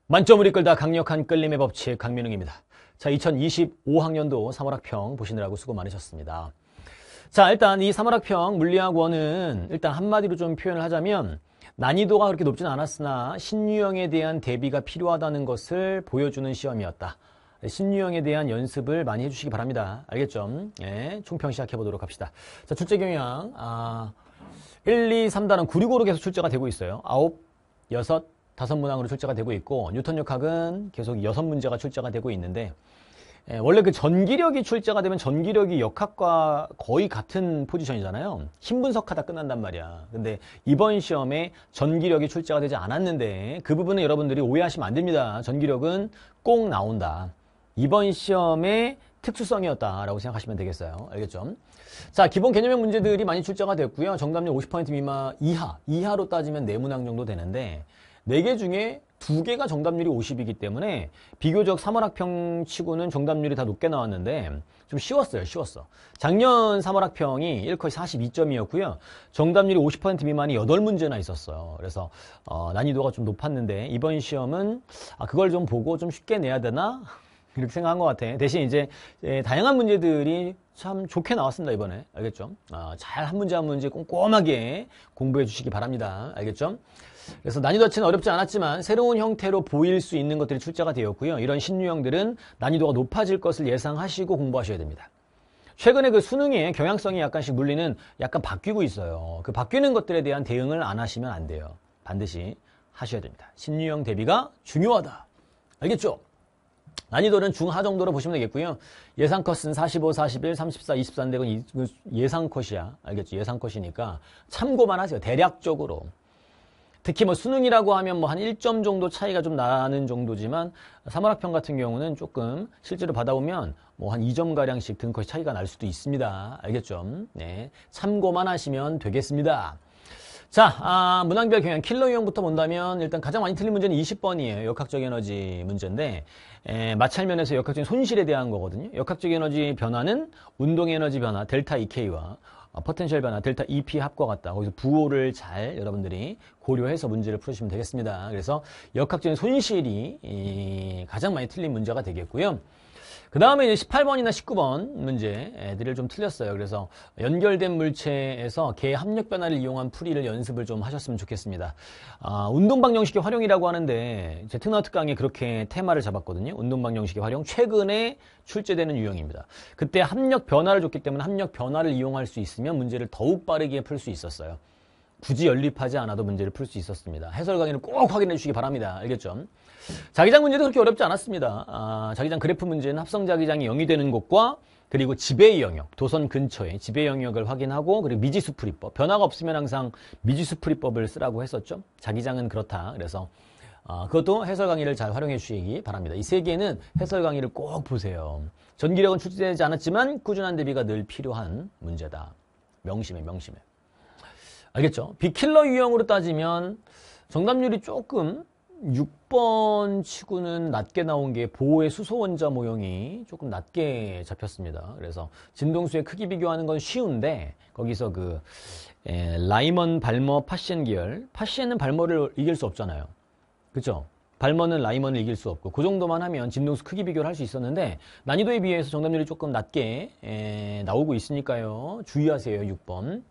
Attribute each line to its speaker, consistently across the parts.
Speaker 1: 만점을 이끌다 강력한 끌림의 법칙 강민웅입니다. 자, 2025학년도 3월학평 보시느라고 수고 많으셨습니다. 자, 일단 이 3월학평 물리학원은 일단 한마디로 좀 표현을 하자면 난이도가 그렇게 높진 않았으나 신유형에 대한 대비가 필요하다는 것을 보여주는 시험이었다. 신유형에 대한 연습을 많이 해주시기 바랍니다. 알겠죠? 예, 총평 시작해보도록 합시다. 자, 출제 경향 1, 2, 3단은 9, 6, 5로 계속 출제가 되고 있어요. 9, 6, 5문항으로 출제가 되고 있고 뉴턴 역학은 계속 6문제가 출제가 되고 있는데 원래 그 전기력이 출제가 되면 전기력이 역학과 거의 같은 포지션이잖아요. 힘 분석하다 끝난단 말이야. 근데 이번 시험에 전기력이 출제가 되지 않았는데 그 부분은 여러분들이 오해하시면 안 됩니다. 전기력은 꼭 나온다. 이번 시험의 특수성이었다라고 생각하시면 되겠어요. 알겠죠? 자, 기본 개념형 문제들이 많이 출제가 됐고요. 정답률 50% 미만 이하로 따지면 4문항 정도 되는데 4개 중에 2개가 정답률이 50이기 때문에 비교적 3월학평 치고는 정답률이 다 높게 나왔는데 좀 쉬웠어요. 작년 3월학평이 1컷이 42점이었고요. 정답률이 50% 미만이 8문제나 있었어요. 그래서 난이도가 좀 높았는데 이번 시험은 그걸 좀 보고 좀 쉽게 내야 되나? 이렇게 생각한 것 같아. 대신 이제 다양한 문제들이 참 좋게 나왔습니다, 이번에. 알겠죠? 잘 한 문제 한 문제 꼼꼼하게 공부해 주시기 바랍니다. 알겠죠? 그래서 난이도 자체는 어렵지 않았지만 새로운 형태로 보일 수 있는 것들이 출제가 되었고요. 이런 신유형들은 난이도가 높아질 것을 예상하시고 공부하셔야 됩니다. 최근에 그 수능의 경향성이 약간씩 물리는 약간 바뀌고 있어요. 그 바뀌는 것들에 대한 대응을 안 하시면 안 돼요. 반드시 하셔야 됩니다. 신유형 대비가 중요하다. 알겠죠? 난이도는 중하 정도로 보시면 되겠고요. 예상 컷은 45, 41, 34, 24인데 이건 예상 컷이야. 알겠죠? 예상 컷이니까 참고만 하세요. 대략적으로. 특히 뭐 수능이라고 하면 뭐 한 1점 정도 차이가 좀 나는 정도지만 3월학평 같은 경우는 조금 실제로 받아보면 뭐 한 2점가량씩 등컷이 차이가 날 수도 있습니다. 알겠죠? 네. 참고만 하시면 되겠습니다. 자, 문항별 경향 킬러 유형부터 본다면 일단 가장 많이 틀린 문제는 20번이에요. 역학적 에너지 문제인데 마찰면에서 역학적인 손실에 대한 거거든요. 역학적 에너지 변화는 운동 에너지 변화 델타 EK와 포텐셜 변화 델타 EP 합과 같다. 거기서 부호를 잘 여러분들이 고려해서 문제를 풀으시면 되겠습니다. 그래서 역학적인 손실이 가장 많이 틀린 문제가 되겠고요. 그 다음에 이제 18번이나 19번 문제 애들을 좀 틀렸어요. 그래서 연결된 물체에서 개 합력 변화를 이용한 풀이를 연습을 좀 하셨으면 좋겠습니다. 운동방 형식의 활용이라고 하는데 제 특강 특강에 그렇게 테마를 잡았거든요. 운동방 형식의 활용 최근에 출제되는 유형입니다. 그때 합력 변화를 줬기 때문에 합력 변화를 이용할 수 있으면 문제를 더욱 빠르게 풀 수 있었어요. 굳이 연립하지 않아도 문제를 풀 수 있었습니다. 해설 강의를 꼭 확인해 주시기 바랍니다. 알겠죠? 자기장 문제도 그렇게 어렵지 않았습니다. 자기장 그래프 문제는 합성 자기장이 0이 되는 곳과 그리고 지배의 영역, 도선 근처의 지배 영역을 확인하고 그리고 미지수 풀이법, 변화가 없으면 항상 미지수 풀이법을 쓰라고 했었죠. 자기장은 그렇다. 그래서 그것도 해설 강의를 잘 활용해 주시기 바랍니다. 이 세 개는 해설 강의를 꼭 보세요. 전기력은 출제되지 않았지만 꾸준한 대비가 늘 필요한 문제다. 명심해. 알겠죠? 비킬러 유형으로 따지면 정답률이 조금 6번 치고는 낮게 나온 게 보호의 수소 원자 모형이 조금 낮게 잡혔습니다. 그래서 진동수의 크기 비교하는 건 쉬운데 거기서 그 라이먼, 발머, 파시엔 계열 파시엔은 발머를 이길 수 없잖아요. 그렇죠? 발머는 라이먼을 이길 수 없고 그 정도만 하면 진동수 크기 비교를 할 수 있었는데 난이도에 비해서 정답률이 조금 낮게 나오고 있으니까요. 주의하세요. 6번.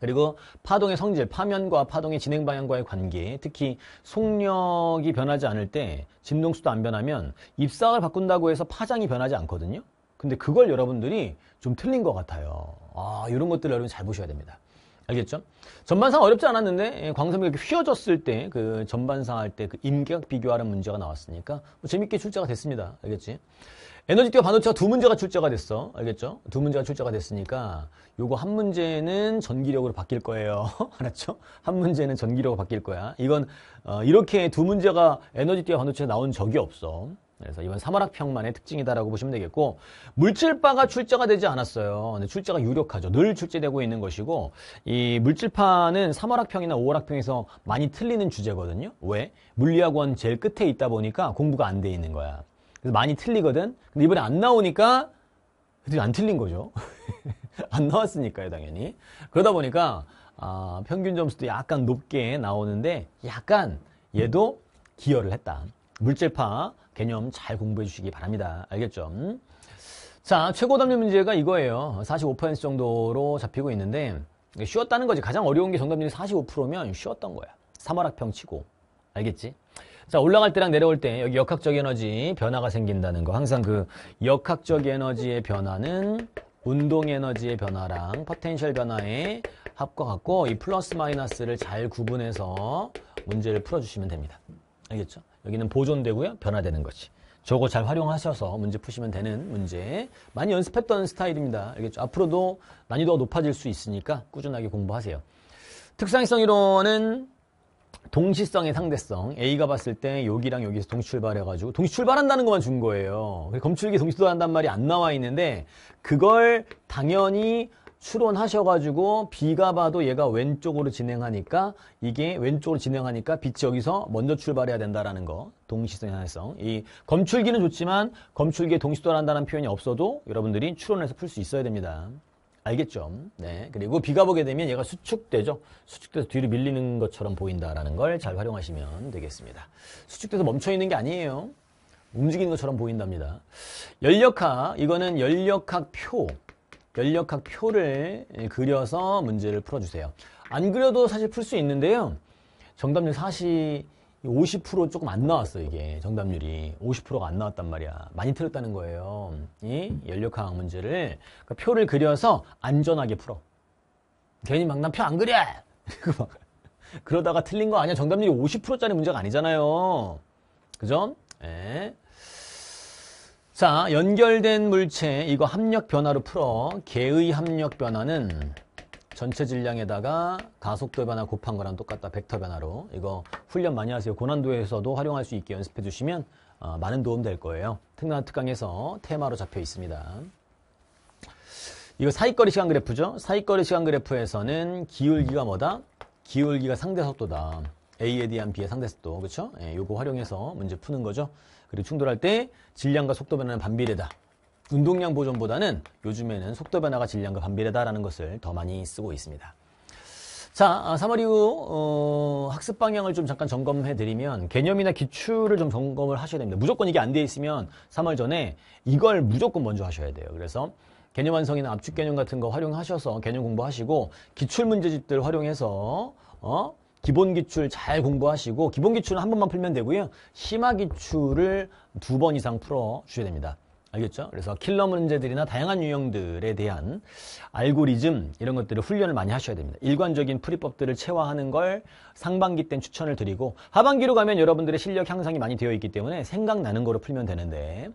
Speaker 1: 그리고 파동의 성질, 파면과 파동의 진행 방향과의 관계, 특히 속력이 변하지 않을 때 진동수도 안 변하면 입상을 바꾼다고 해서 파장이 변하지 않거든요. 근데 그걸 여러분들이 좀 틀린 것 같아요. 이런 것들을 여러분 잘 보셔야 됩니다. 알겠죠? 전반상 어렵지 않았는데 광선비가 이렇게 휘어졌을 때 그 전반상 할 때 그 임계각 비교하는 문제가 나왔으니까 뭐 재밌게 출제가 됐습니다. 알겠지? 에너지띠와 반도체가 2문제가 출제가 됐어. 알겠죠? 2문제가 출제가 됐으니까 요거 한 문제는 전기력으로 바뀔 거예요. 알았죠? 한 문제는 전기력으로 바뀔 거야. 이건 이렇게 2문제가 에너지띠와 반도체가 나온 적이 없어. 그래서 이번 3월학평만의 특징이다라고 보시면 되겠고 물질파가 출제가 되지 않았어요. 근데 출제가 유력하죠. 늘 출제되고 있는 것이고 이 물질파는 3월학평이나 5월학평에서 많이 틀리는 주제거든요. 왜? 물리학원 제일 끝에 있다 보니까 공부가 안 돼 있는 거야. 그래서 많이 틀리거든. 근데 이번에 안 나오니까 애들이 안 틀린 거죠. 안 나왔으니까요, 당연히. 그러다 보니까 평균 점수도 약간 높게 나오는데 약간 얘도 기여를 했다. 물질파 개념 잘 공부해 주시기 바랍니다. 알겠죠? 자, 최고 답률 문제가 이거예요. 45% 정도로 잡히고 있는데 쉬웠다는 거지. 가장 어려운 게 정답률이 45%면 쉬웠던 거야. 3월학평 치고. 알겠지? 자, 올라갈 때랑 내려올 때 여기 역학적 에너지 변화가 생긴다는 거. 항상 그 역학적 에너지의 변화는 운동 에너지의 변화랑 포텐셜 변화의 합과 같고 이 플러스 마이너스를 잘 구분해서 문제를 풀어주시면 됩니다. 알겠죠? 여기는 보존되고요. 변화되는 거지. 저거 잘 활용하셔서 문제 푸시면 되는 문제. 많이 연습했던 스타일입니다. 알겠죠? 앞으로도 난이도가 높아질 수 있으니까 꾸준하게 공부하세요. 특상성 이론은 동시성의 상대성. A가 봤을 때 여기랑 여기서 동시 출발해가지고 동시 출발한다는 것만 준 거예요. 검출기 동시 출발한다는 말이 안 나와 있는데 그걸 당연히 추론하셔가지고 B가 봐도 얘가 왼쪽으로 진행하니까 이게 왼쪽으로 진행하니까 빛이 여기서 먼저 출발해야 된다라는 거. 동시성의 상대성. 이 검출기는 좋지만 검출기에 동시 출발한다는 표현이 없어도 여러분들이 추론해서 풀 수 있어야 됩니다. 알겠죠? 네. 그리고 B가 보게 되면 얘가 수축되죠? 수축돼서 뒤로 밀리는 것처럼 보인다라는 걸 잘 활용하시면 되겠습니다. 수축돼서 멈춰있는 게 아니에요. 움직이는 것처럼 보인답니다. 연력학, 이거는 연력학 표를 그려서 문제를 풀어주세요. 안 그려도 사실 풀 수 있는데요. 정답률 50% 조금 안 나왔어, 이게. 정답률이. 50%가 안 나왔단 말이야. 많이 틀렸다는 거예요. 이 연력학 문제를. 그러니까 표를 그려서 안전하게 풀어. 괜히 막 난 표 안 그려! 그러다가 틀린 거 아니야. 정답률이 50%짜리 문제가 아니잖아요. 그죠? 네. 자, 연결된 물체, 이거 합력 변화로 풀어. 개의 합력 변화는 전체 질량에다가 가속도 변화 곱한 거랑 똑같다. 벡터 변화로. 이거 훈련 많이 하세요. 고난도에서도 활용할 수 있게 연습해 주시면 많은 도움 될 거예요. 특강 특강에서 테마로 잡혀 있습니다. 이거 사이거리 시간 그래프죠. 사이거리 시간 그래프에서는 기울기가 뭐다? 기울기가 상대 속도다. A에 대한 B의 상대 속도. 그렇죠? 예, 요거 활용해서 문제 푸는 거죠. 그리고 충돌할 때 질량과 속도 변화는 반비례다. 운동량 보존보다는 요즘에는 속도 변화가 질량과 반비례다라는 것을 더 많이 쓰고 있습니다. 자, 3월 이후 학습 방향을 좀 잠깐 점검해 드리면 개념이나 기출을 좀 점검을 하셔야 됩니다. 무조건 이게 안 돼 있으면 3월 전에 이걸 무조건 먼저 하셔야 돼요. 그래서 개념 완성이나 압축 개념 같은 거 활용하셔서 개념 공부하시고 기출 문제집들 활용해서 기본 기출 잘 공부하시고 기본 기출은 한 번만 풀면 되고요. 심화 기출을 2번 이상 풀어 주셔야 됩니다. 알겠죠? 그래서 킬러 문제들이나 다양한 유형들에 대한 알고리즘 이런 것들을 훈련을 많이 하셔야 됩니다. 일관적인 풀이법들을 체화하는 걸 상반기 땐 추천을 드리고 하반기로 가면 여러분들의 실력 향상이 많이 되어 있기 때문에 생각나는 거로 풀면 되는데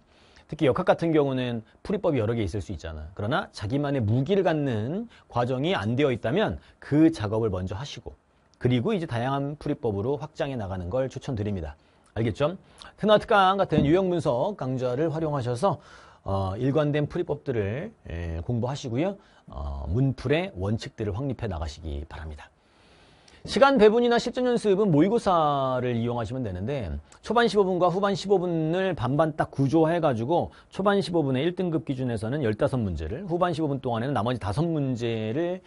Speaker 1: 특히 역학 같은 경우는 풀이법이 여러 개 있을 수 있잖아. 그러나 자기만의 무기를 갖는 과정이 안 되어 있다면 그 작업을 먼저 하시고 그리고 이제 다양한 풀이법으로 확장해 나가는 걸 추천드립니다. 알겠죠? 특강 특강 같은 유형 분석 강좌를 활용하셔서 일관된 풀이법들을 공부하시고요. 문풀의 원칙들을 확립해 나가시기 바랍니다. 시간 배분이나 실전 연습은 모의고사를 이용하시면 되는데 초반 15분과 후반 15분을 반반 딱 구조해가지고 초반 15분의 1등급 기준에서는 15문제를 후반 15분 동안에는 나머지 5문제를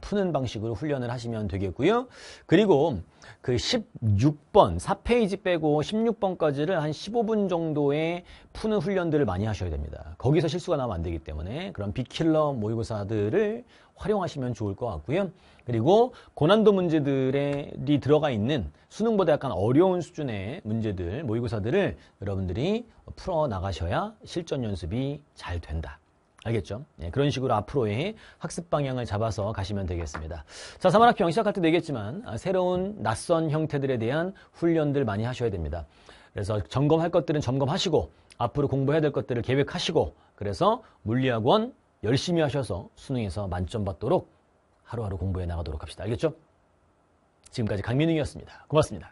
Speaker 1: 푸는 방식으로 훈련을 하시면 되겠고요. 그리고 그 16번, 4페이지 빼고 16번까지를 한 15분 정도의 푸는 훈련들을 많이 하셔야 됩니다. 거기서 실수가 나면 안 되기 때문에 그런 빅킬러 모의고사들을 활용하시면 좋을 것 같고요. 그리고 고난도 문제들이 들어가 있는 수능보다 약간 어려운 수준의 문제들, 모의고사들을 여러분들이 풀어 나가셔야 실전 연습이 잘 된다. 알겠죠? 네, 그런 식으로 앞으로의 학습 방향을 잡아서 가시면 되겠습니다. 자, 3월학평 시작할 때도 얘기했지만 새로운 낯선 형태들에 대한 훈련들 많이 하셔야 됩니다. 그래서 점검할 것들은 점검하시고 앞으로 공부해야 될 것들을 계획하시고 그래서 물리학원 열심히 하셔서 수능에서 만점 받도록 하루하루 공부해 나가도록 합시다. 알겠죠? 지금까지 강민웅이었습니다. 고맙습니다.